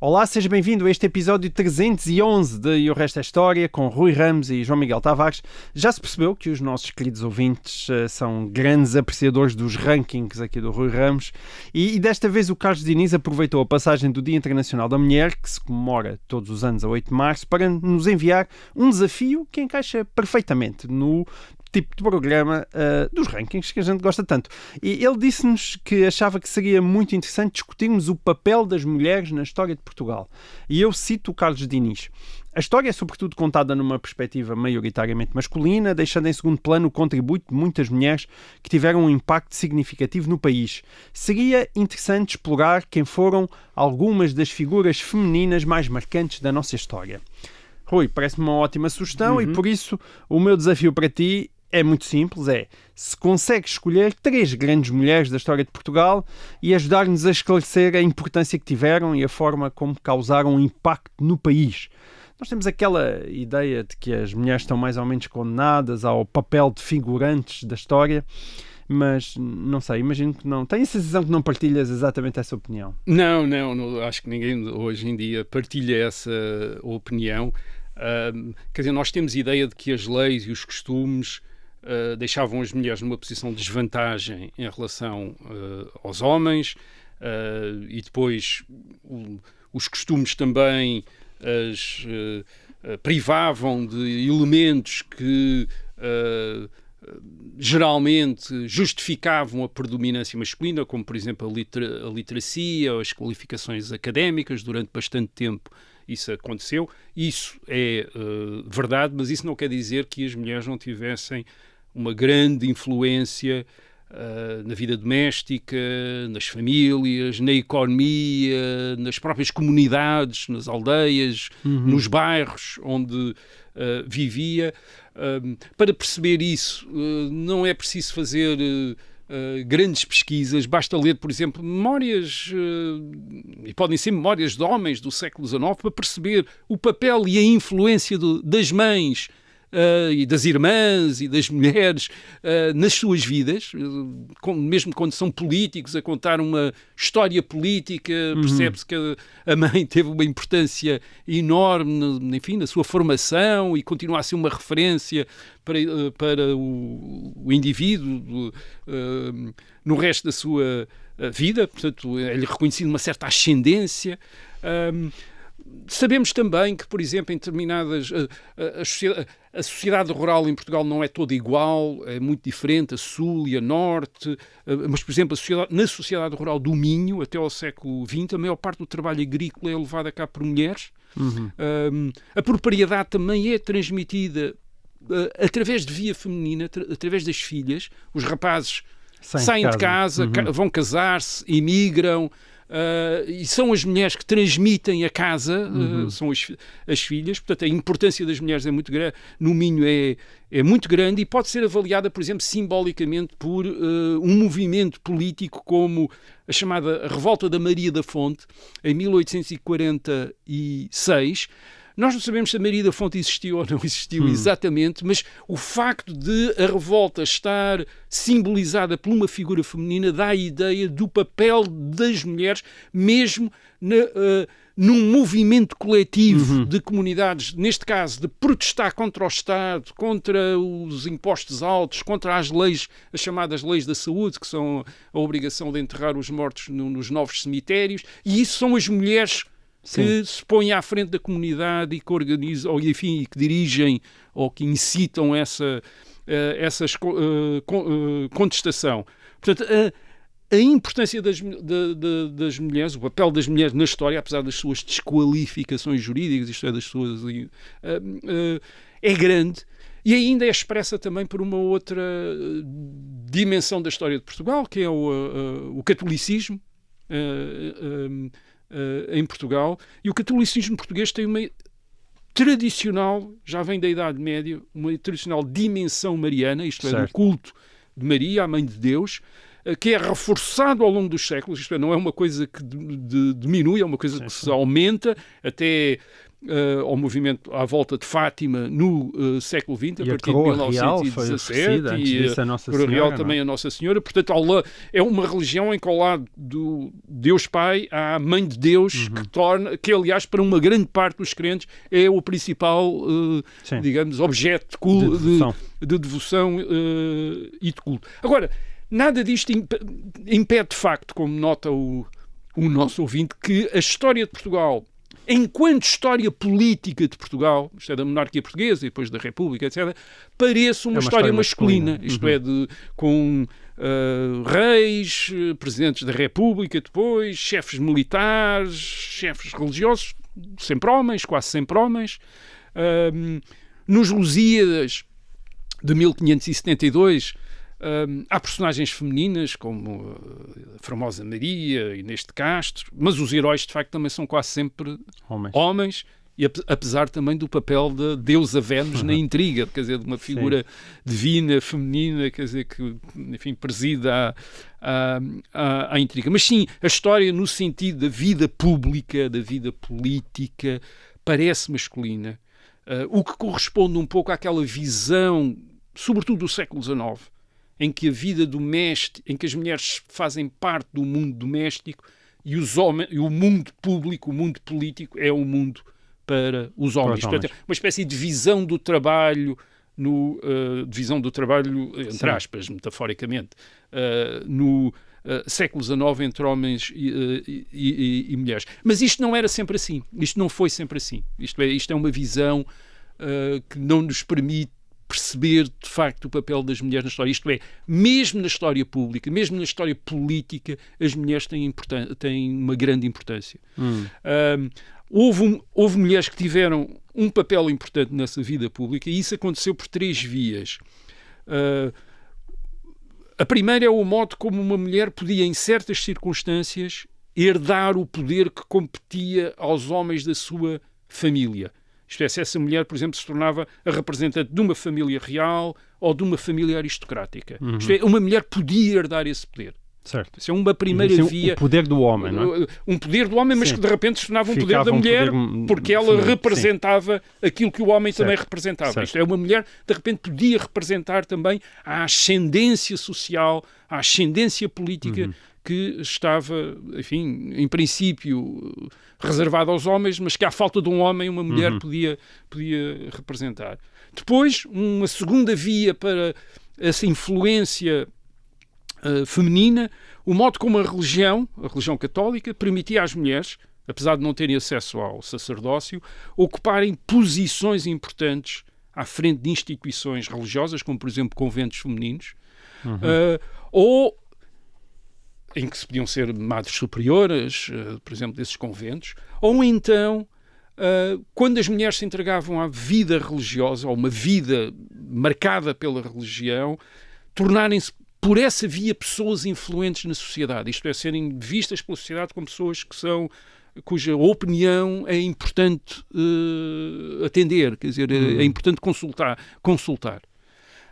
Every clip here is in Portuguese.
Olá, seja bem-vindo a este episódio 311 de E o Resto é História, com Rui Ramos e João Miguel Tavares. Já se percebeu que os nossos queridos ouvintes são grandes apreciadores dos rankings aqui do Rui Ramos e desta vez o Carlos Diniz aproveitou a passagem do Dia Internacional da Mulher, que se comemora todos os anos a 8 de março, para nos enviar um desafio que encaixa perfeitamente no tipo de programa dos rankings que a gente gosta tanto. E ele disse-nos que achava que seria muito interessante discutirmos o papel das mulheres na história de Portugal. E eu cito o Carlos Diniz. A história é sobretudo contada numa perspectiva maioritariamente masculina, deixando em segundo plano o contributo de muitas mulheres que tiveram um impacto significativo no país. Seria interessante explorar quem foram algumas das figuras femininas mais marcantes da nossa história. Rui, parece-me uma ótima sugestão e por isso o meu desafio para ti é muito simples, se consegues escolher 3 grandes mulheres da história de Portugal e ajudar-nos a esclarecer a importância que tiveram e a forma como causaram um impacto no país. Nós temos aquela ideia de que as mulheres estão mais ou menos condenadas ao papel de figurantes da história, mas não sei, imagino que não. Tenho a sensação que não partilhas exatamente essa opinião. Não, acho que ninguém hoje em dia partilha essa opinião. Quer dizer, nós temos a ideia de que as leis e os costumes deixavam as mulheres numa posição de desvantagem em relação aos homens, e depois os costumes também as privavam de elementos que geralmente justificavam a predominância masculina, como por exemplo a literacia ou as qualificações académicas. Durante bastante tempo isso aconteceu. Isso é verdade, mas isso não quer dizer que as mulheres não tivessem uma grande influência na vida doméstica, nas famílias, na economia, nas próprias comunidades, nas aldeias, nos bairros onde vivia. Para perceber isso, não é preciso fazer grandes pesquisas, basta ler, por exemplo, memórias, e podem ser memórias de homens do século XIX, para perceber o papel e a influência das mães e das irmãs e das mulheres nas suas vidas, mesmo quando são políticos a contar uma história política, percebe-se que a mãe teve uma importância enorme, enfim, na sua formação, e continua a ser uma referência para o indivíduo no resto da sua vida. Portanto, é-lhe reconhecido uma certa ascendência. Sabemos também que, por exemplo, em determinadas... A sociedade rural em Portugal não é toda igual, é muito diferente, a sul e a norte, mas, por exemplo, na sociedade rural do Minho, até ao século XX, a maior parte do trabalho agrícola é levado a cabo por mulheres. A propriedade também é transmitida através de via feminina, através das filhas. Os rapazes saem de casa, vão casar-se, emigram, e são as mulheres que transmitem a casa, são as filhas. Portanto, a importância das mulheres é muito grande, no Minho é muito grande, e pode ser avaliada, por exemplo, simbolicamente por um movimento político como a chamada Revolta da Maria da Fonte, em 1846. Nós não sabemos se a Maria da Fonte existiu ou não existiu exatamente, mas o facto de a revolta estar simbolizada por uma figura feminina dá a ideia do papel das mulheres, mesmo num movimento coletivo de comunidades, neste caso de protestar contra o Estado, contra os impostos altos, contra as leis, as chamadas leis da saúde, que são a obrigação de enterrar os mortos nos novos cemitérios, e isso são as mulheres que se põem à frente da comunidade e que organizam, ou enfim, e que dirigem ou que incitam essa contestação. Portanto, a importância das mulheres, o papel das mulheres na história, apesar das suas desqualificações jurídicas, isto é, das suas... é grande, e ainda é expressa também por uma outra dimensão da história de Portugal, que é o catolicismo, em Portugal. E o catolicismo português tem uma tradicional, já vem da Idade Média, uma tradicional dimensão mariana, isto é, do culto de Maria, a Mãe de Deus, que é reforçado ao longo dos séculos. Isto é, não é uma coisa que diminui, é uma coisa que se aumenta. Até ao movimento à volta de Fátima no século XX, a partir de 1917, e a Coroa Real também a Nossa Senhora. Portanto, é uma religião em que ao lado do Deus Pai há a Mãe de Deus, que aliás, para uma grande parte dos crentes, é o principal, digamos, objeto de devoção e de culto. Agora, nada disto impede, de facto, como nota o nosso ouvinte, que a história de Portugal, enquanto história política de Portugal, isto é da monarquia portuguesa e depois da República, etc., pareça uma história masculina. Isto é, com reis, presidentes da República depois, chefes militares, chefes religiosos, sempre homens, quase sempre homens. Nos Lusíadas de 1572, há personagens femininas, como a famosa Maria, Inês de Castro, mas os heróis, de facto, também são quase sempre homens, e apesar também do papel da deusa Vênus na intriga, quer dizer, de uma figura divina, feminina, quer dizer, que, enfim, preside à intriga. Mas sim, a história no sentido da vida pública, da vida política, parece masculina, o que corresponde um pouco àquela visão, sobretudo do século XIX, em que a vida doméstica, em que as mulheres fazem parte do mundo doméstico e os homens, e o mundo público, o mundo político é um mundo para os homens. Portanto, uma espécie de divisão do trabalho, divisão do trabalho, entre aspas, metaforicamente, no século XIX entre homens e mulheres. Mas isto não era sempre assim. Isto não foi sempre assim. Isto é uma visão que não nos permite perceber, de facto, o papel das mulheres na história. Isto é, mesmo na história pública, mesmo na história política, as mulheres têm uma grande importância. Houve mulheres que tiveram um papel importante nessa vida pública e isso aconteceu por 3 vias. A primeira é o modo como uma mulher podia, em certas circunstâncias, herdar o poder que competia aos homens da sua família. Isto é, se essa mulher, por exemplo, se tornava a representante de uma família real ou de uma família aristocrática. Isto é, uma mulher podia herdar esse poder. Certo. Isso é uma primeira via. O poder do homem, não é? Um poder do homem, mas que de repente se tornava um poder da mulher, porque ela representava aquilo que o homem também representava. Certo. Isto é, uma mulher de repente podia representar também a ascendência social, a ascendência política que estava, enfim, em princípio reservada aos homens, mas que à falta de um homem uma mulher podia representar. Depois, uma segunda via para essa influência feminina, o modo como a religião católica, permitia às mulheres, apesar de não terem acesso ao sacerdócio, ocuparem posições importantes à frente de instituições religiosas, como, por exemplo, conventos femininos, ou em que se podiam ser madres superioras, por exemplo, desses conventos, ou então, quando as mulheres se entregavam à vida religiosa, ou uma vida marcada pela religião, tornarem-se, por essa via, pessoas influentes na sociedade. Isto é, serem vistas pela sociedade como pessoas cuja opinião é importante atender, quer dizer, é importante consultar.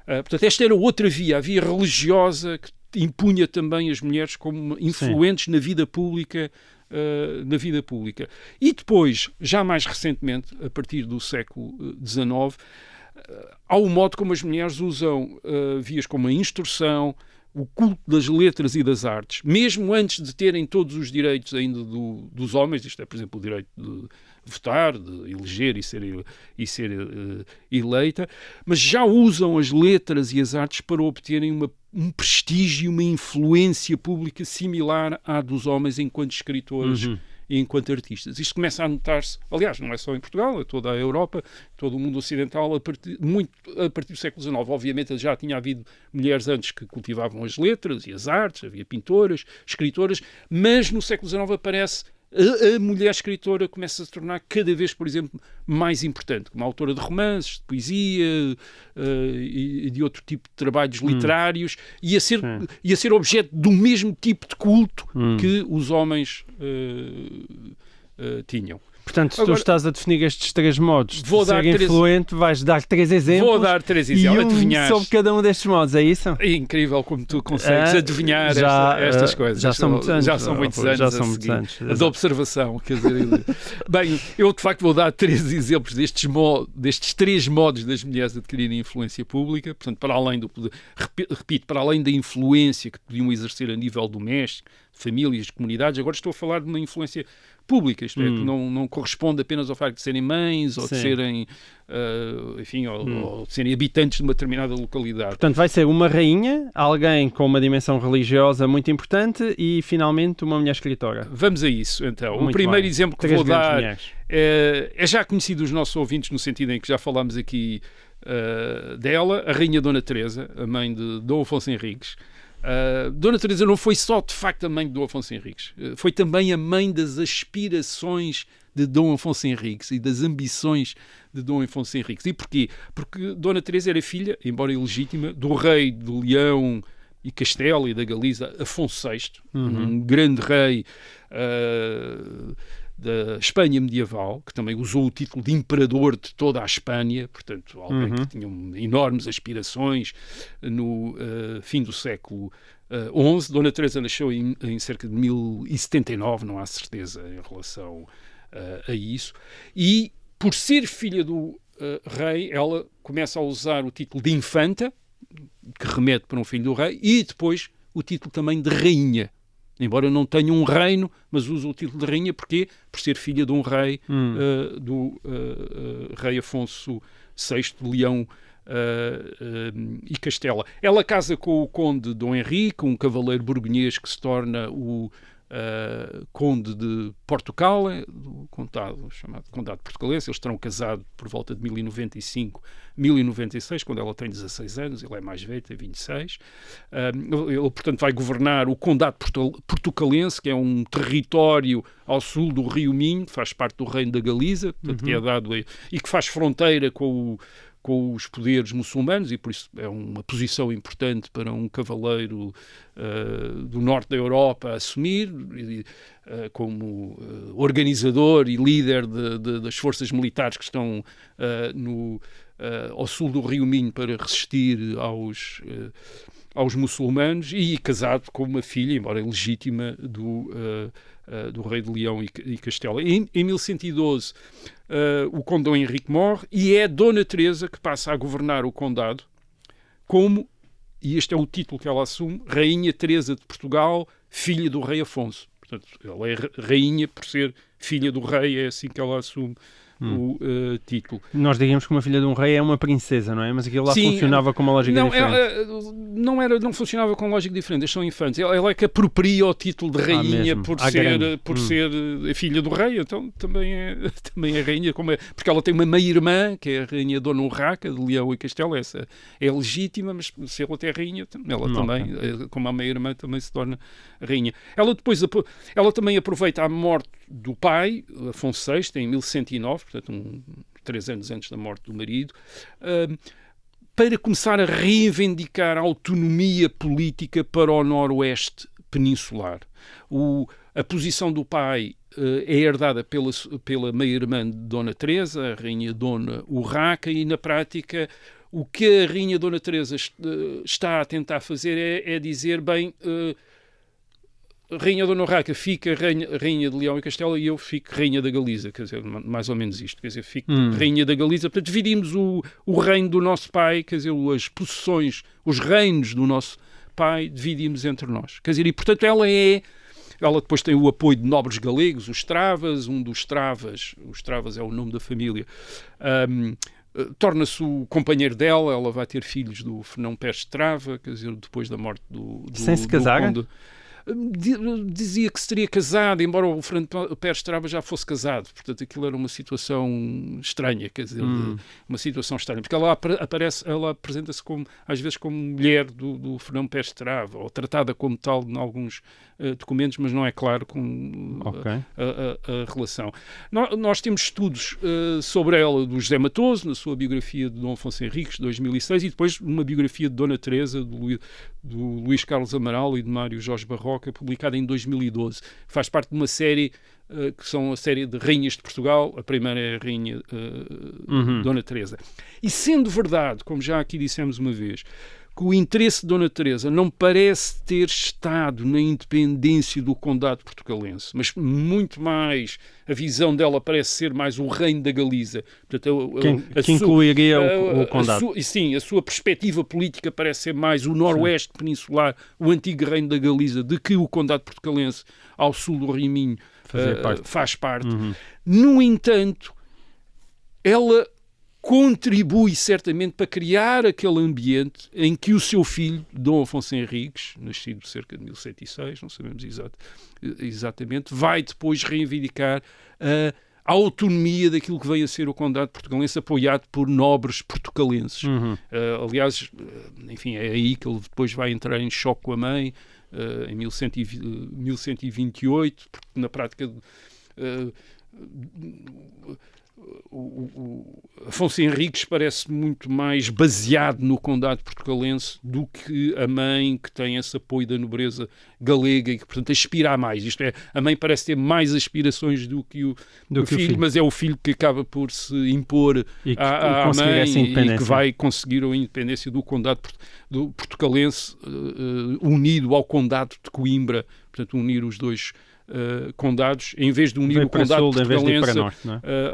Portanto, esta era outra via, a via religiosa, que impunha também as mulheres como influentes na vida pública. E depois, já mais recentemente, a partir do século XIX, há o modo como as mulheres usam vias como a instrução, o culto das letras e das artes, mesmo antes de terem todos os direitos ainda dos homens, isto é, por exemplo, o direito de votar, de eleger e ser eleita, mas já usam as letras e as artes para obterem um prestígio e uma influência pública similar à dos homens enquanto escritores e enquanto artistas. Isto começa a notar-se, aliás, não é só em Portugal, é toda a Europa, todo o mundo ocidental, a partir do século XIX. Obviamente já tinha havido mulheres antes que cultivavam as letras e as artes, havia pintoras, escritoras, mas no século XIX aparece a mulher escritora, começa a se tornar cada vez, por exemplo, mais importante, como autora de romances, de poesia e de outro tipo de trabalhos literários, e a ser objeto do mesmo tipo de culto que os homens tinham. Portanto, se tu estás a definir estes 3 modos de ser influente, vais dar 3 exemplos. Vou dar 3 exemplos. E sobre cada um destes modos, é isso? É incrível como tu consegues adivinhar estas coisas. Já são muitos anos. Já são muitos anos de observação. Quer dizer, bem, eu de facto vou dar 3 exemplos destes 3 modos das mulheres adquirirem influência pública. Portanto, para além para além da influência que podiam exercer a nível doméstico, famílias, comunidades, agora estou a falar de uma influência pública, isto é, que não corresponde apenas ao facto de serem mães ou de serem, enfim, ou de serem habitantes de uma determinada localidade. Portanto, vai ser uma rainha, alguém com uma dimensão religiosa muito importante e, finalmente, uma mulher escritora. Vamos a isso, então. Muito o primeiro bem. exemplo que vou dar é já conhecido dos nossos ouvintes, no sentido em que já falámos aqui dela, a Rainha Dona Teresa, a mãe de Dom Afonso Henriques. Dona Teresa não foi só, de facto, a mãe de Dom Afonso Henriques, foi também a mãe das aspirações de Dom Afonso Henriques e das ambições de Dom Afonso Henriques. E porquê? Porque Dona Teresa era filha, embora ilegítima, do rei de Leão e Castela e da Galiza, Afonso VI, um grande rei da Espanha medieval, que também usou o título de imperador de toda a Espanha, portanto, alguém que tinha enormes aspirações no fim do século XI. Dona Teresa nasceu em cerca de 1079, não há certeza em relação a isso, e por ser filha do rei, ela começa a usar o título de infanta, que remete para um filho do rei, e depois o título também de rainha. Embora não tenha um reino, mas usa o título de rainha, porque por ser filha de um rei, do rei Afonso VI de Leão e Castela. Ela casa com o conde Dom Henrique, um cavaleiro borgonhês que se torna o conde de Portugal, do condado, chamado Condado Portucalense. Eles terão casado por volta de 1095, 1096, quando ela tem 16 anos, ele é mais velho, tem 26. Ele, portanto, vai governar o Condado Portucalense, que é um território ao sul do Rio Minho, que faz parte do Reino da Galiza, portanto, que é dado e que faz fronteira com os poderes muçulmanos, e por isso é uma posição importante para um cavaleiro do norte da Europa assumir, como organizador e líder das forças militares que estão ao sul do Rio Minho para resistir aos muçulmanos, e casado com uma filha, embora ilegítima, do rei de Leão e Castela. Em 1112, o conde Dom Henrique morre e é Dona Teresa que passa a governar o condado como, e este é o título que ela assume, Rainha Teresa de Portugal, filha do rei Afonso. Portanto, ela é rainha por ser filha do rei, é assim que ela assume o título. Nós diríamos que uma filha de um rei é uma princesa, não é? Mas aquilo lá funcionava com uma lógica diferente. Não funcionava com lógica diferente, eles são infantes. Ela é que apropria o título de rainha por ser a filha do rei, então também é rainha, porque ela tem uma meia-irmã, que é a rainha Dona Urraca, de Leão e Castela. Essa é legítima, mas se ela é rainha, ela também, como a meia-irmã, também se torna rainha. Ela também aproveita a morte do pai, Afonso VI, em 1109, portanto 3 anos antes da morte do marido, para começar a reivindicar a autonomia política para o noroeste peninsular. A posição do pai é herdada pela meia-irmã de Dona Teresa, a rainha Dona Urraca, e na prática o que a rainha Dona Teresa está a tentar fazer é dizer, bem, Rainha Dona Urraca fica rainha de Leão e Castela e eu fico rainha da Galiza, quer dizer, mais ou menos isto, quer dizer, fico rainha da Galiza, portanto dividimos o reino do nosso pai, quer dizer, as possessões, os reinos do nosso pai, dividimos entre nós, quer dizer, e portanto ela depois tem o apoio de nobres galegos, os Travas, os Travas é o nome da família, torna-se o companheiro dela, ela vai ter filhos do Fernão Pérez de Trava, quer dizer, depois da morte do sem se casar? Dizia que se teria casado, embora o Fernando Pérez de Trava já fosse casado, portanto aquilo era uma situação estranha, quer dizer, uma situação estranha, porque ela apresenta-se às vezes como mulher do Fernando Pérez de Trava, ou tratada como tal em alguns documentos, mas não é claro a relação. Nós temos estudos sobre ela do José Matoso, na sua biografia de Dom Afonso Henriques, de 2006, e depois uma biografia de Dona Teresa, do Luís Carlos Amaral e de Mário Jorge Barroso, Boca, publicada em 2012. Faz parte de uma série que são a série de Rainhas de Portugal. A primeira é a Rainha Dona Teresa. E sendo verdade, como já aqui dissemos uma vez, que o interesse de Dona Teresa não parece ter estado na independência do condado portugalense, mas muito mais a visão dela parece ser mais o reino da Galiza. Portanto, que incluiria o condado. Sim, a sua perspectiva política parece ser mais o noroeste peninsular, o antigo reino da Galiza, de que o condado portugalense ao sul do Rio Minho faz parte. No entanto, ela contribui certamente para criar aquele ambiente em que o seu filho, Dom Afonso Henriques, nascido cerca de 1106, não sabemos exatamente, vai depois reivindicar a autonomia daquilo que veio a ser o condado portugalense, apoiado por nobres portugalenses. Aliás, enfim, é aí que ele depois vai entrar em choque com a mãe, em 1128, porque na prática Afonso Henriques parece muito mais baseado no condado portugalense do que a mãe, que tem esse apoio da nobreza galega e que, portanto, aspira a mais. Isto é, a mãe parece ter mais aspirações do que o filho, mas é o filho que acaba por se impor à mãe e que vai conseguir a independência do condado portugalense unido ao condado de Coimbra, portanto, unir os dois condados, em vez de unir o condado portugalense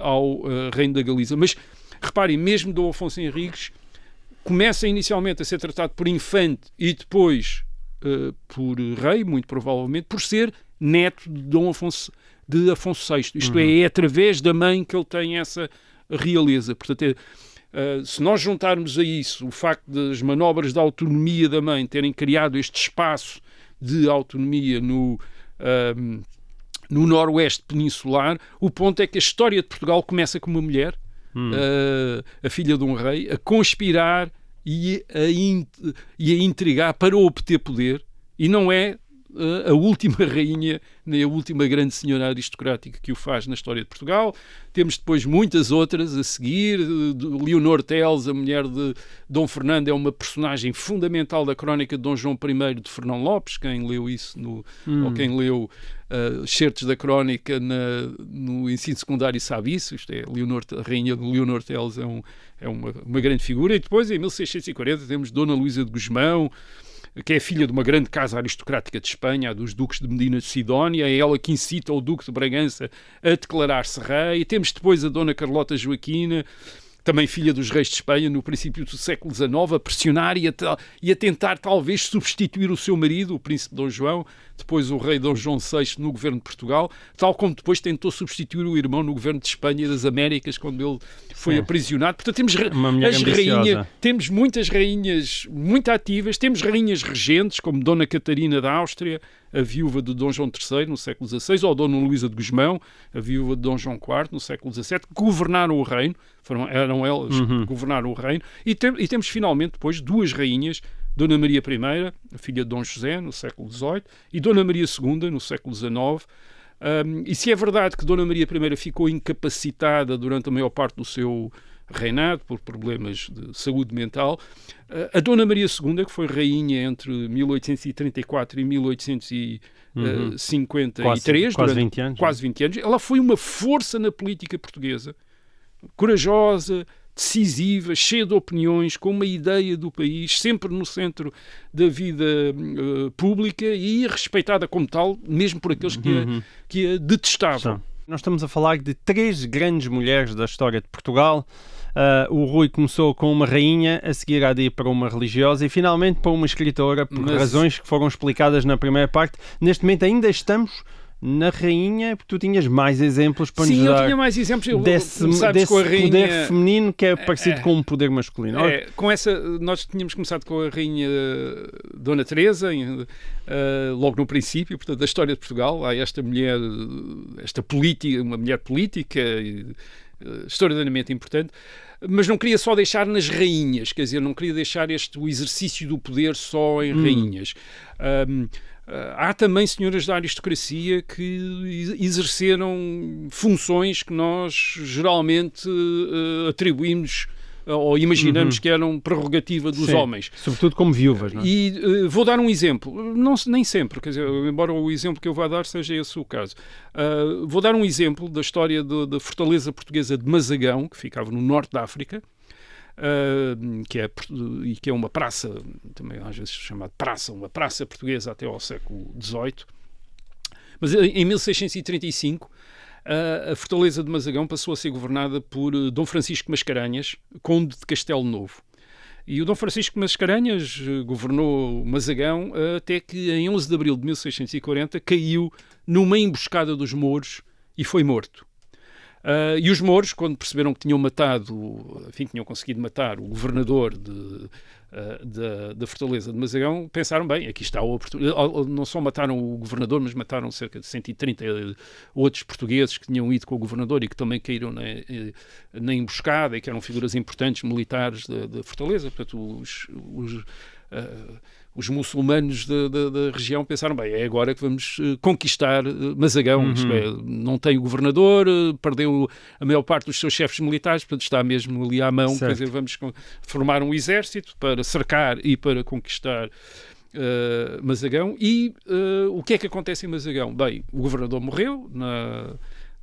ao reino da Galiza. Mas, reparem, mesmo Dom Afonso Henriques começa inicialmente a ser tratado por infante e depois por rei, muito provavelmente, por ser neto de Afonso VI. Isto é através da mãe que ele tem essa realeza. Portanto, se nós juntarmos a isso o facto das manobras de autonomia da mãe terem criado este espaço de autonomia no noroeste peninsular, o ponto é que a história de Portugal começa com uma mulher, a filha de um rei, a conspirar e a intrigar para obter poder, e não é a última rainha, nem a última grande senhora aristocrática que o faz na história de Portugal. Temos depois muitas outras a seguir. Leonor Teles, a mulher de Dom Fernando, é uma personagem fundamental da crónica de Dom João I de Fernão Lopes. Quem leu isso, ou quem leu excertos da crónica no ensino secundário sabe isso. Isto é, a rainha de Leonor Teles é uma grande figura. E depois, em 1640, temos Dona Luísa de Gusmão, que é filha de uma grande casa aristocrática de Espanha, a dos duques de Medina de Sidónia. É ela que incita o duque de Bragança a declarar-se rei. E temos depois a Dona Carlota Joaquina, também filha dos reis de Espanha, no princípio do século XIX, a pressionar e a tentar talvez substituir o seu marido, o príncipe Dom João, depois o rei Dom João VI no governo de Portugal, tal como depois tentou substituir o irmão no governo de Espanha e das Américas, quando ele foi aprisionado. Portanto, temos temos muitas rainhas muito ativas, temos rainhas regentes, como Dona Catarina da Áustria, a viúva de Dom João III no século XVI, ou Dona Luísa de Gusmão, a viúva de Dom João IV no século XVII, que governaram o reino, eram elas que governaram o reino, e temos finalmente depois duas rainhas, Dona Maria I, a filha de Dom José, no século XVIII, e Dona Maria II, no século XIX. E se é verdade que Dona Maria I ficou incapacitada durante a maior parte do seu reinado por problemas de saúde mental, a Dona Maria II, que foi rainha entre 1834 e 1853, quase 20 anos, quase 20 anos, ela foi uma força na política portuguesa, corajosa, decisiva, cheia de opiniões, com uma ideia do país, sempre no centro da vida pública e respeitada como tal, mesmo por aqueles que a detestavam. Nós estamos a falar de três grandes mulheres da história de Portugal. O Rui começou com uma rainha, a seguir há de ir para uma religiosa e finalmente para uma escritora, por razões que foram explicadas na primeira parte. Neste momento ainda estamos na rainha, porque tu tinhas mais exemplos para nos dar. Sim, eu tinha mais exemplos. Desse com a rainha, poder feminino que é parecido com um poder masculino. Nós tínhamos começado com a rainha Dona Teresa, logo no princípio, portanto, da história de Portugal. Há esta mulher, uma mulher política, extraordinariamente importante, mas não queria só deixar nas rainhas, quer dizer, não queria deixar o exercício do poder só em rainhas. Há também senhoras da aristocracia que exerceram funções que nós geralmente atribuímos ou imaginamos que eram prerrogativa dos homens. Sobretudo como viúvas. Não é? E vou dar um exemplo, nem sempre, quer dizer, embora o exemplo que eu vá dar seja esse o caso. Vou dar um exemplo da história da fortaleza portuguesa de Mazagão, que ficava no norte da África, que é uma praça, também às vezes chamada praça, uma praça portuguesa até ao século XVIII. Mas em 1635 a fortaleza de Mazagão passou a ser governada por Dom Francisco Mascarenhas, conde de Castelo Novo. E o Dom Francisco Mascarenhas governou Mazagão até que em 11 de abril de 1640 caiu numa emboscada dos mouros e foi morto. E os mouros, quando perceberam que tinham conseguido matar o governador da fortaleza de Mazagão, pensaram, bem, aqui está a oportunidade. Não só mataram o governador, mas mataram cerca de 130 outros portugueses que tinham ido com o governador e que também caíram na emboscada e que eram figuras importantes militares da fortaleza. Portanto, os muçulmanos da região pensaram, bem, é agora que vamos conquistar Mazagão. Isto é, não tem o governador, perdeu a maior parte dos seus chefes militares, portanto está mesmo ali à mão. Quer dizer, vamos formar um exército para cercar e para conquistar Mazagão. E o que é que acontece em Mazagão? Bem, o governador morreu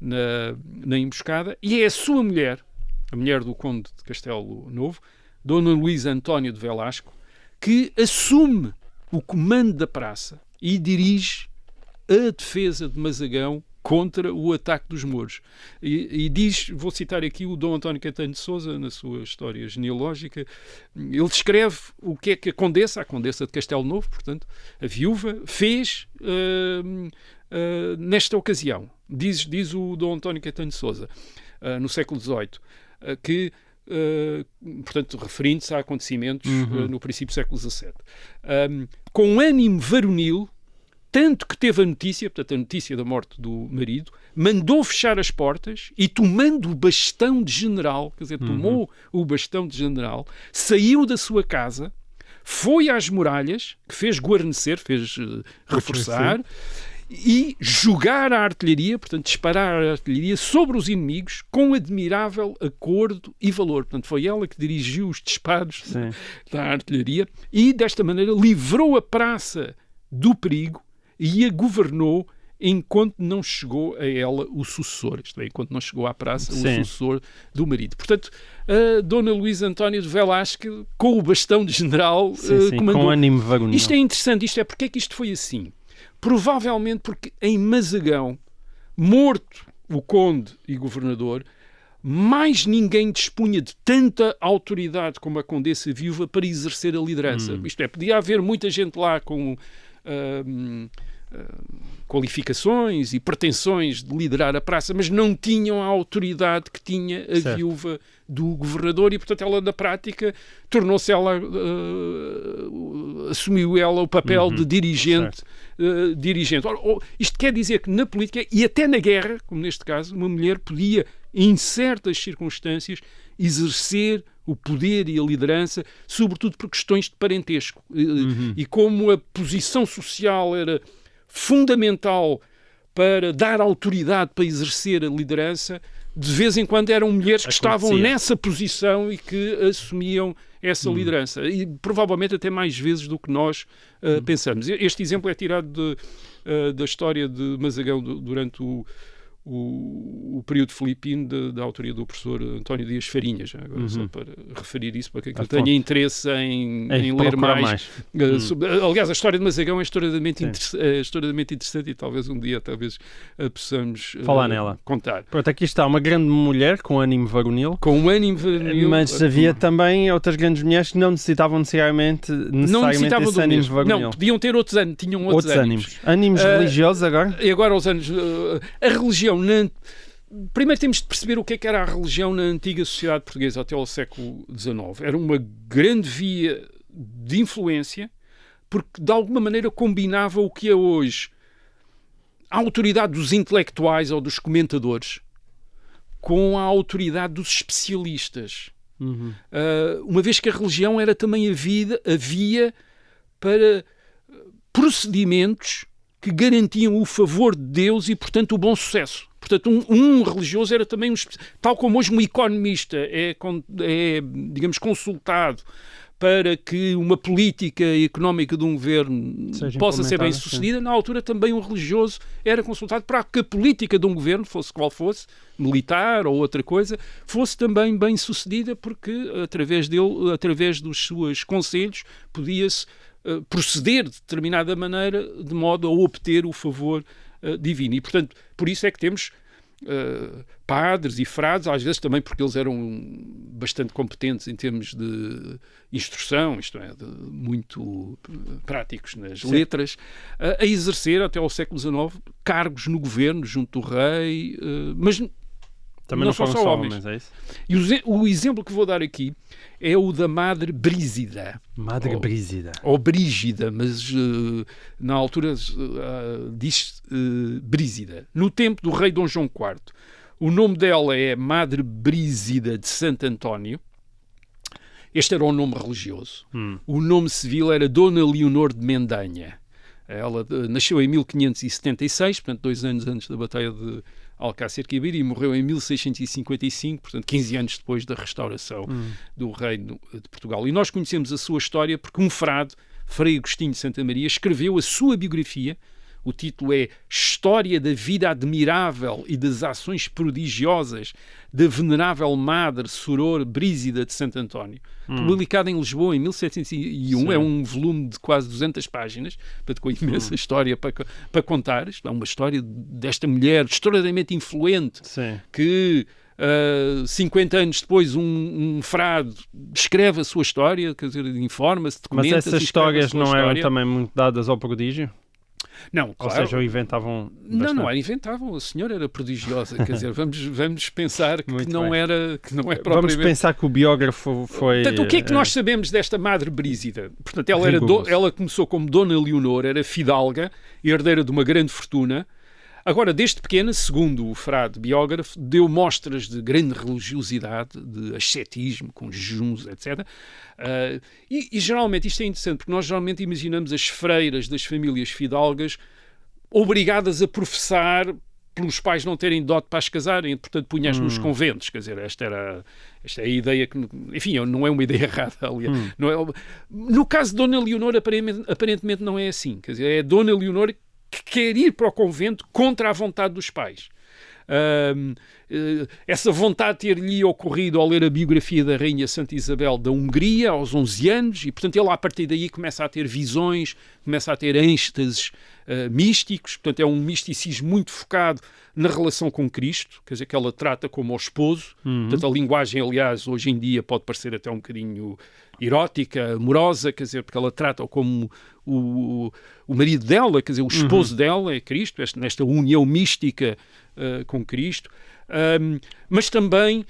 na emboscada e é a sua mulher, a mulher do conde de Castelo Novo, Dona Luísa Antónia de Velasco, que assume o comando da praça e dirige a defesa de Mazagão contra o ataque dos mouros. E diz, vou citar aqui o Dom António Caetano de Sousa, na sua história genealógica, ele descreve o que é que a Condessa de Castelo Novo, portanto, a viúva, fez nesta ocasião. Diz o Dom António Caetano de Sousa, no século XVIII, que portanto, referindo-se a acontecimentos no princípio do século XVII. Com ânimo varonil, tanto que teve a notícia, portanto, a notícia da morte do marido, mandou fechar as portas e, tomando o bastão de general, quer dizer, tomou o bastão de general, saiu da sua casa, foi às muralhas, que fez guarnecer, fez reforçar, e jogar a artilharia, portanto, disparar a artilharia sobre os inimigos com admirável acordo e valor. Portanto, foi ela que dirigiu os disparos da artilharia e, desta maneira, livrou a praça do perigo e a governou enquanto não chegou a ela o sucessor, isto é, enquanto não chegou à praça o sucessor do marido. Portanto, a Dona Luísa Antónia de Velasco, com o bastão de general, comandou. Com ânimo varonil. Isto é interessante, porque é que isto foi assim? Provavelmente porque em Mazagão, morto o conde e governador, mais ninguém dispunha de tanta autoridade como a condessa viúva para exercer a liderança. Isto é, podia haver muita gente lá com qualificações e pretensões de liderar a praça, mas não tinham a autoridade que tinha a viúva do governador e, portanto, ela na prática tornou-se assumiu ela o papel de dirigente. Ora, isto quer dizer que na política e até na guerra, como neste caso, uma mulher podia, em certas circunstâncias, exercer o poder e a liderança, sobretudo por questões de parentesco. E como a posição social era fundamental para dar autoridade para exercer a liderança, de vez em quando eram mulheres que estavam nessa posição e que assumiam essa liderança. E provavelmente até mais vezes do que nós pensamos. Este exemplo é tirado da história de Mazagão durante o período filipino da autoria do professor António Dias Farinhas, agora só para referir isso, para que eu tenha interesse em ler mais. Aliás, a história de Mazagão é extraordinariamente interessante e talvez um dia possamos falar nela. Contar. Pronto, aqui está uma grande mulher com ânimo varonil. Mas havia também outras grandes mulheres que não necessitavam necessariamente esse ânimo varonil. Não, podiam ter outros ânimos, tinham outros ânimos. Ânimos religiosos agora? E agora os ânimos... a religião... Primeiro temos de perceber o que era a religião na antiga sociedade portuguesa até ao século XIX. Era uma grande via de influência porque de alguma maneira combinava o que é hoje a autoridade dos intelectuais ou dos comentadores com a autoridade dos especialistas. Uma vez que a religião era também a via para procedimentos que garantiam o favor de Deus e, portanto, o bom sucesso. Portanto, um religioso era também, tal como hoje um economista digamos, consultado para que uma política económica de um governo possa ser bem sucedida, na altura também um religioso era consultado para que a política de um governo, fosse qual fosse, militar ou outra coisa, fosse também bem sucedida, porque através dele, através dos seus conselhos, podia-se proceder de determinada maneira de modo a obter o favor divino. E, portanto, por isso é que temos padres e frades, às vezes também porque eles eram bastante competentes em termos de instrução, isto é, muito práticos nas letras, a exercer até ao século XIX cargos no governo, junto do rei, mas também não são só homens, é isso? E o exemplo que vou dar aqui é o da Madre Brígida. Madre Brígida. Ou Brígida, mas na altura diz Brígida. No tempo do rei Dom João IV. O nome dela é Madre Brígida de Santo António. Este era o nome religioso. O nome civil era Dona Leonor de Mendanha. Ela nasceu em 1576, portanto 2 anos antes da Batalha de Alcácer Quibir, e morreu em 1655, portanto 15 anos depois da restauração do Reino de Portugal. E nós conhecemos a sua história porque um frade, Frei Agostinho de Santa Maria, escreveu a sua biografia. O título é História da Vida Admirável e das Ações Prodigiosas da Venerável Madre Soror Brígida de Santo António, publicado em Lisboa em 1701. Sim. É um volume de quase 200 páginas, com imensa história para contar. Isto é uma história desta mulher extraordinariamente influente. Sim. Que 50 anos depois um frade escreve a sua história, quer dizer, informa-se, documenta. Mas essas histórias não eram também muito dadas ao prodígio? Não, claro. Ou seja, inventavam bastante. Não era inventavam. A senhora era prodigiosa. Quer dizer, vamos pensar que não era propriamente... Vamos pensar que o biógrafo foi... Portanto, o que é que nós sabemos desta Madre Brígida? Portanto, ela começou como Dona Leonor, era fidalga, herdeira de uma grande fortuna. Agora, desde pequena, segundo o frade biógrafo, deu mostras de grande religiosidade, de ascetismo, com jejuns, etc. E geralmente, isto é interessante, porque nós geralmente imaginamos as freiras das famílias fidalgas obrigadas a professar pelos pais não terem dote para as casarem, portanto punhas nos conventos. Quer dizer, esta é a ideia que, enfim, não é uma ideia errada, aliás. Não é, no caso de Dona Leonor, aparentemente não é assim. Quer dizer, é Dona Leonor que quer ir para o convento contra a vontade dos pais. Essa vontade ter-lhe ocorrido ao ler a biografia da Rainha Santa Isabel da Hungria aos 11 anos, e portanto ele a partir daí começa a ter visões, começa a ter êxtases místicos. Portanto é um misticismo muito focado na relação com Cristo, quer dizer, que ela trata como o esposo. Portanto a linguagem, aliás, hoje em dia pode parecer até um bocadinho erótica, amorosa, quer dizer, porque ela trata como o marido dela, quer dizer, o esposo dela é Cristo, nesta união mística com Cristo, mas também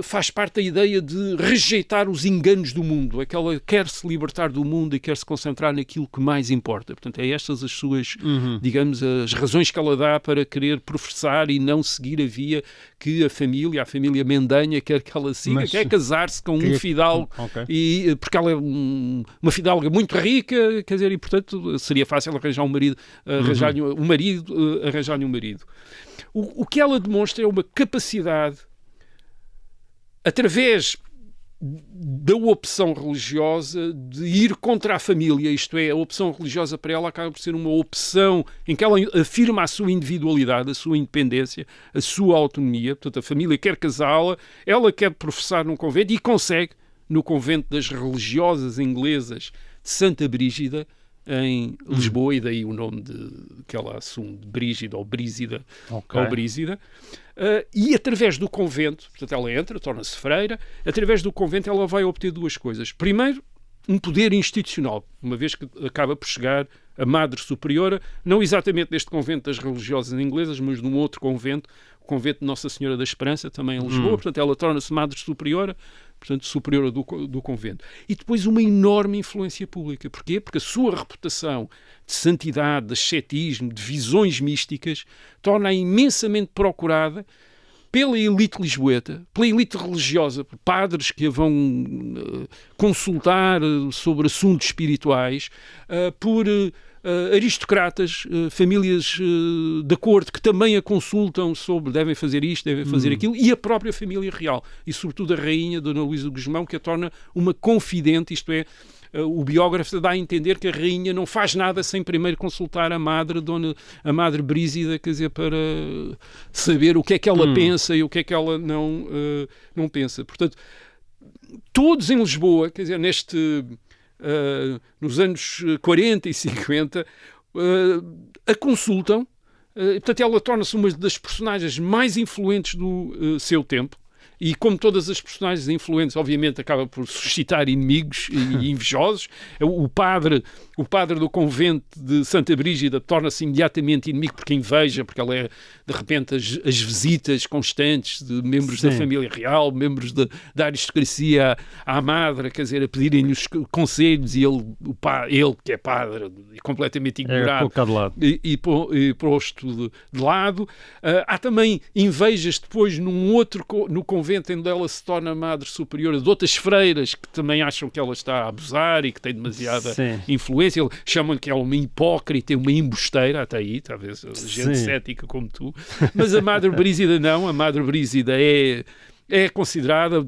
faz parte da ideia de rejeitar os enganos do mundo, é que ela quer se libertar do mundo e quer se concentrar naquilo que mais importa. Portanto, é estas as suas, digamos, as razões que ela dá para querer professar e não seguir a via que a família Mendanha quer que ela siga, que é casar-se com um fidalgo, e, porque ela é uma fidalga muito rica, quer dizer, e portanto seria fácil arranjar um marido, arranjar-lhe um marido. O que ela demonstra é uma capacidade, através da opção religiosa, de ir contra a família. Isto é, a opção religiosa para ela acaba por ser uma opção em que ela afirma a sua individualidade, a sua independência, a sua autonomia. Portanto, a família quer casá-la, ela quer professar num convento e consegue, no convento das religiosas inglesas de Santa Brígida, em Lisboa, e daí o nome que ela assume, de Brígida ou Brísida, ou Brísida. E através do convento, portanto ela entra, torna-se freira, através do convento ela vai obter duas coisas. Primeiro, um poder institucional, uma vez que acaba por chegar a Madre Superiora, não exatamente deste convento das religiosas inglesas, mas de um outro convento, o convento de Nossa Senhora da Esperança, também em Lisboa. Portanto ela torna-se Madre Superiora, portanto superiora do convento. E depois uma enorme influência pública. Porquê? Porque a sua reputação de santidade, de ascetismo, de visões místicas, torna-a imensamente procurada pela elite lisboeta, pela elite religiosa, por padres que a vão consultar sobre assuntos espirituais, por aristocratas, famílias da corte que também a consultam sobre devem fazer isto, devem fazer aquilo, e a própria família real, e sobretudo a rainha Dona Luísa de Gusmão, que a torna uma confidente, isto é, o biógrafo dá a entender que a rainha não faz nada sem primeiro consultar a madre Brígida, quer dizer, para saber o que é que ela pensa e o que é que ela não pensa. Portanto, todos em Lisboa, quer dizer, nos anos 40 e 50, a consultam. Portanto, ela torna-se uma das personagens mais influentes do seu tempo. E como todas as personagens influentes, obviamente, acaba por suscitar inimigos e invejosos. O padre do convento de Santa Brígida torna-se imediatamente inimigo porque inveja, porque ela é, de repente, as visitas constantes de membros da família real, membros da aristocracia à madre, quer dizer, a pedirem-lhe os conselhos, e ele que é padre, completamente ignorado e posto de lado. Há também invejas depois no convento onde ela se torna madre superiora de outras freiras que também acham que ela está a abusar e que tem demasiada influência. Chamam-lhe que ela é uma hipócrita e uma embusteira, até aí, talvez gente cética como tu. Mas a Madre Brígida não. A Madre Brígida é considerada,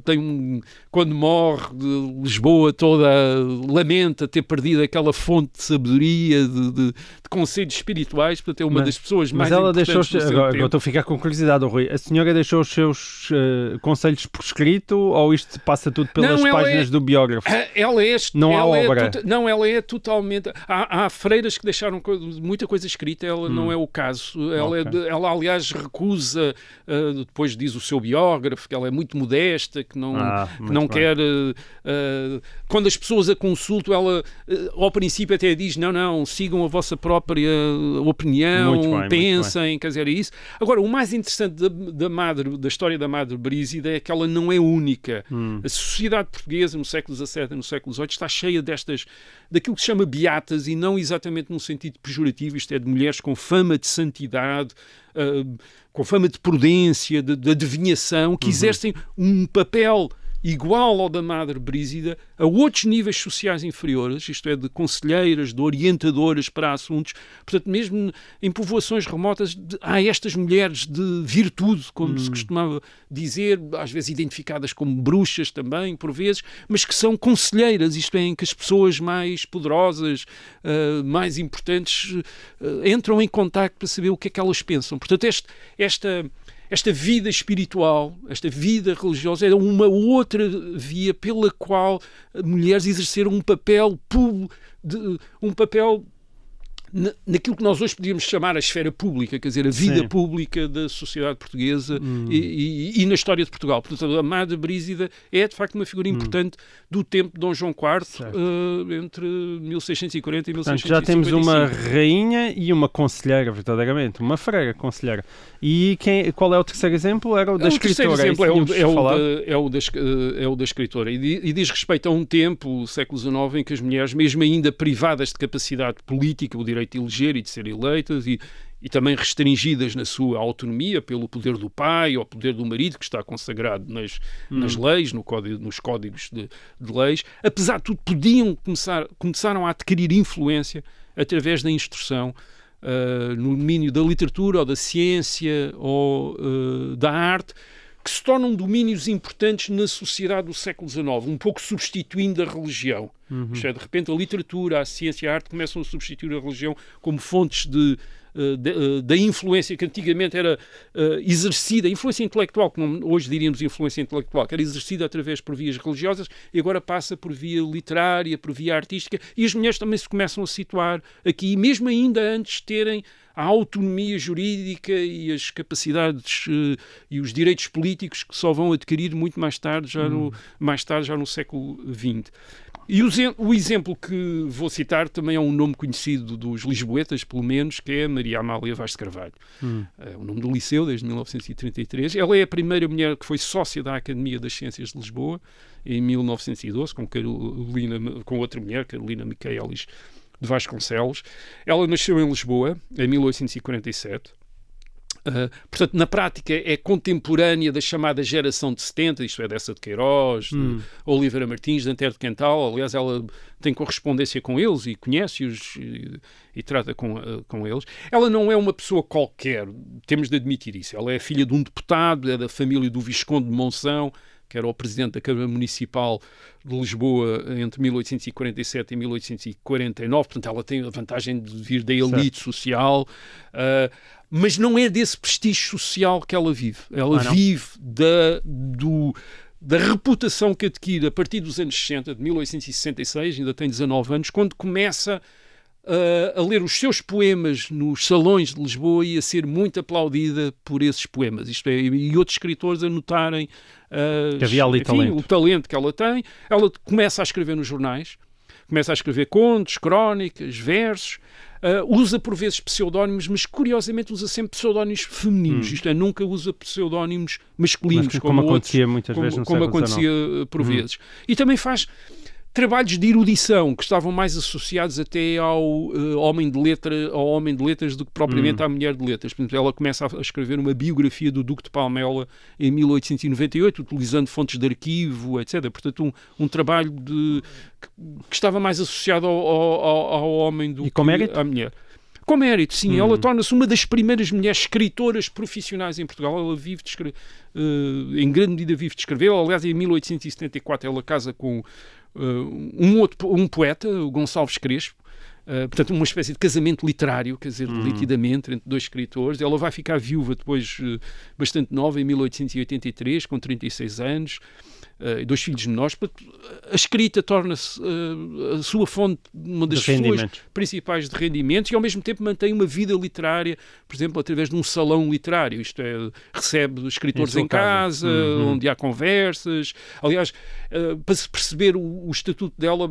quando morre, de Lisboa toda lamenta ter perdido aquela fonte de sabedoria, de conselhos espirituais, portanto é uma das pessoas mais importantes do seu tempo. Agora estou a ficar com curiosidade, Rui. A senhora deixou os seus conselhos por escrito, ou isto passa tudo pelas páginas do biógrafo? Não há obra? Ela é totalmente... Há freiras que deixaram muita coisa escrita, ela não é o caso. Ela aliás, recusa, depois diz o seu biógrafo, que ela é muito modesta, que não quer... quando as pessoas a consultam, ela ao princípio até diz, não, sigam a vossa própria opinião, pensem, quer dizer, é isso. Agora, o mais interessante da história da Madre Brígida é que ela não é única. A sociedade portuguesa no século XVII e no século XVIII está cheia daquilo que se chama beatas, e não exatamente num sentido pejorativo, isto é, de mulheres com fama de santidade, com fama de prudência, de adivinhação, que exercem um papel igual ao da Madre Brígida a outros níveis sociais inferiores, isto é, de conselheiras, de orientadoras para assuntos. Portanto, mesmo em povoações remotas, há estas mulheres de virtude, como se costumava dizer, às vezes identificadas como bruxas também, por vezes, mas que são conselheiras, isto é, em que as pessoas mais poderosas, mais importantes, entram em contacto para saber o que é que elas pensam. Portanto, esta vida espiritual, esta vida religiosa, era uma outra via pela qual mulheres exerceram um papel naquilo que nós hoje podíamos chamar a esfera pública, quer dizer, a vida pública da sociedade portuguesa e na história de Portugal. Portanto, a Madre Brígida é, de facto, uma figura importante do tempo de Dom João IV, entre 1640 e 1655. Portanto, já temos uma rainha e uma conselheira, verdadeiramente, uma freira conselheira. E qual é o terceiro exemplo? Era o da escritora. O terceiro exemplo é o da escritora. E diz respeito a um tempo, o século XIX, em que as mulheres, mesmo ainda privadas de capacidade política, o direito de eleger e de ser eleitas, e também restringidas na sua autonomia pelo poder do pai ou poder do marido, que está consagrado nas leis, nos códigos de leis, apesar de tudo, começaram a adquirir influência através da instrução no domínio da literatura ou da ciência ou da arte, que se tornam domínios importantes na sociedade do século XIX, um pouco substituindo a religião. Isto é, de repente, a literatura, a ciência e a arte começam a substituir a religião como fontes da influência que antigamente era exercida, influência intelectual, que hoje diríamos influência intelectual, que era exercida através por vias religiosas, e agora passa por via literária, por via artística, e as mulheres também se começam a situar aqui, mesmo ainda antes de terem a autonomia jurídica e as capacidades e os direitos políticos que só vão adquirir muito mais tarde, já no século XX. E o exemplo que vou citar também é um nome conhecido dos lisboetas, pelo menos, que é Maria Amália Vaz de Carvalho. É o nome do Liceu, desde 1933. Ela é a primeira mulher que foi sócia da Academia das Ciências de Lisboa, em 1912, com outra mulher, Carolina Micaelis de Vasconcelos. Ela nasceu em Lisboa, em 1847. Portanto, na prática é contemporânea da chamada geração de 70, isto é, dessa de Queiroz, de Oliveira Martins, de Antero de Quental. Aliás, ela tem correspondência com eles e conhece-os e trata com eles. Ela não é uma pessoa qualquer, temos de admitir isso. Ela é filha de um deputado, é da família do Visconde de Monção, que era o presidente da Câmara Municipal de Lisboa entre 1847 e 1849. Portanto, ela tem a vantagem de vir da elite social, mas não é desse prestígio social que ela vive. Ela vive da reputação que adquire a partir dos anos 60, de 1866, ainda tem 19 anos, quando começa a ler os seus poemas nos salões de Lisboa e a ser muito aplaudida por esses poemas. Isto é, e outros escritores a notarem que havia ali o talento que ela tem. Ela começa a escrever nos jornais, começa a escrever contos, crónicas, versos, usa por vezes pseudónimos, mas curiosamente usa sempre pseudónimos femininos. Isto é, nunca usa pseudónimos masculinos, como acontecia muitas vezes no século XIX. Como acontecia por vezes. E também faz trabalhos de erudição que estavam mais associados até ao homem de letras do que propriamente à mulher de letras. Por exemplo, ela começa a escrever uma biografia do Duque de Palmela em 1898, utilizando fontes de arquivo, etc. Portanto, um trabalho que estava mais associado ao homem do que à mulher. Com mérito, sim. Ela torna-se uma das primeiras mulheres escritoras profissionais em Portugal. Ela vive de escrever, em grande medida vive de escrever. Aliás, em 1874 ela casa com um poeta, o Gonçalves Crespo, portanto uma espécie de casamento literário, quer dizer, nitidamente, entre dois escritores. Ela vai ficar viúva depois, bastante nova, em 1883, com 36 anos, e 2 filhos menores. A escrita torna-se a sua fonte, uma das suas principais de rendimentos, e ao mesmo tempo mantém uma vida literária, por exemplo, através de um salão literário. Isto é, recebe escritores em casa, onde há conversas. Aliás, para se perceber o estatuto dela,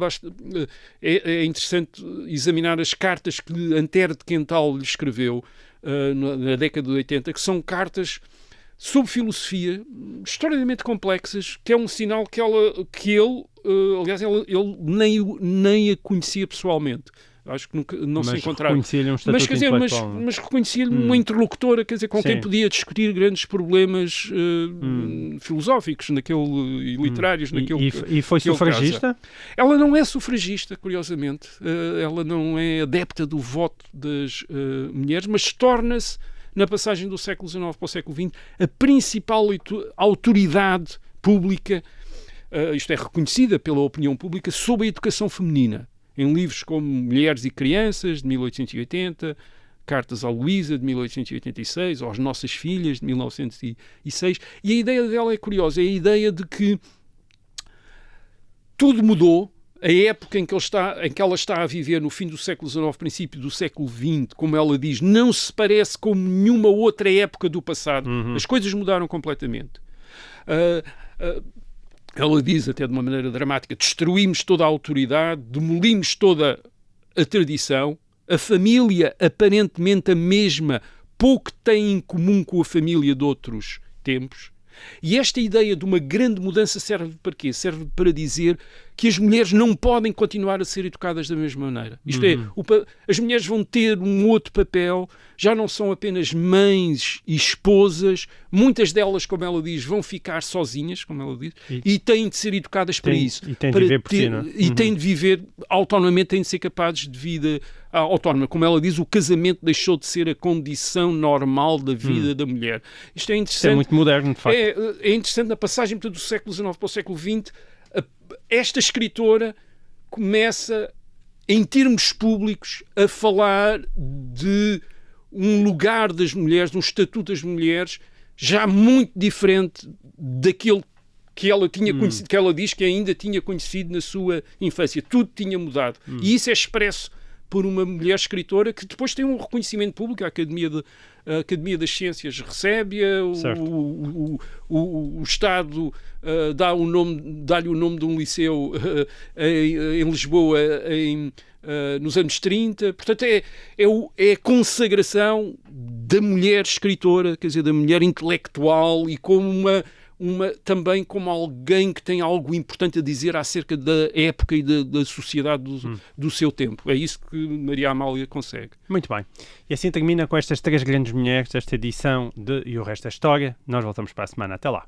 é interessante examinar as cartas que Antero de Quental lhe escreveu na década de 80, que são cartas sobre filosofia, extraordinariamente complexas, que é um sinal que ele nem a conhecia pessoalmente. Acho que nunca, não se encontraram. Mas reconhecia-lhe uma interlocutora, quer dizer, com quem podia discutir grandes problemas filosóficos e literários. E foi sufragista? Ela não é sufragista, curiosamente. Ela não é adepta do voto das mulheres, mas torna-se, na passagem do século XIX para o século XX, a principal autoridade pública, isto é, reconhecida pela opinião pública, sobre a educação feminina. Em livros como Mulheres e Crianças, de 1880, Cartas à Luísa, de 1886, ou As Nossas Filhas, de 1906. E a ideia dela é curiosa, é a ideia de que tudo mudou. A época em que ela está a viver, no fim do século XIX, princípio do século XX, como ela diz, não se parece com nenhuma outra época do passado. As coisas mudaram completamente. Ela diz, até de uma maneira dramática, destruímos toda a autoridade, demolimos toda a tradição, a família, aparentemente a mesma, pouco tem em comum com a família de outros tempos. E esta ideia de uma grande mudança serve para quê? Serve para dizer que as mulheres não podem continuar a ser educadas da mesma maneira. Isto é, as mulheres vão ter um outro papel, já não são apenas mães e esposas, muitas delas, como ela diz, vão ficar sozinhas, como ela diz, e têm de ser educadas para isso. E têm de viver por si, não é? E têm de viver autonomamente, têm de ser capazes de vida autónoma. Como ela diz, o casamento deixou de ser a condição normal da vida da mulher. Isto é interessante. Isto é muito moderno, de facto. É interessante, na passagem do século XIX para o século XX, esta escritora começa, em termos públicos, a falar de um lugar das mulheres, um estatuto das mulheres, já muito diferente daquele que ela tinha conhecido, que ela diz que ainda tinha conhecido na sua infância. Tudo tinha mudado. E isso é expresso por uma mulher escritora que depois tem um reconhecimento público. A Academia das Ciências recebe-a, o Estado dá-lhe o nome de um liceu em Lisboa nos anos 30. Portanto, é a consagração da mulher escritora, quer dizer, da mulher intelectual, e como também como alguém que tem algo importante a dizer acerca da época e da sociedade do seu tempo. É isso que Maria Amália consegue. Muito bem. E assim termina com estas 3 grandes mulheres, esta edição de E o Resto é História. Nós voltamos para a semana. Até lá.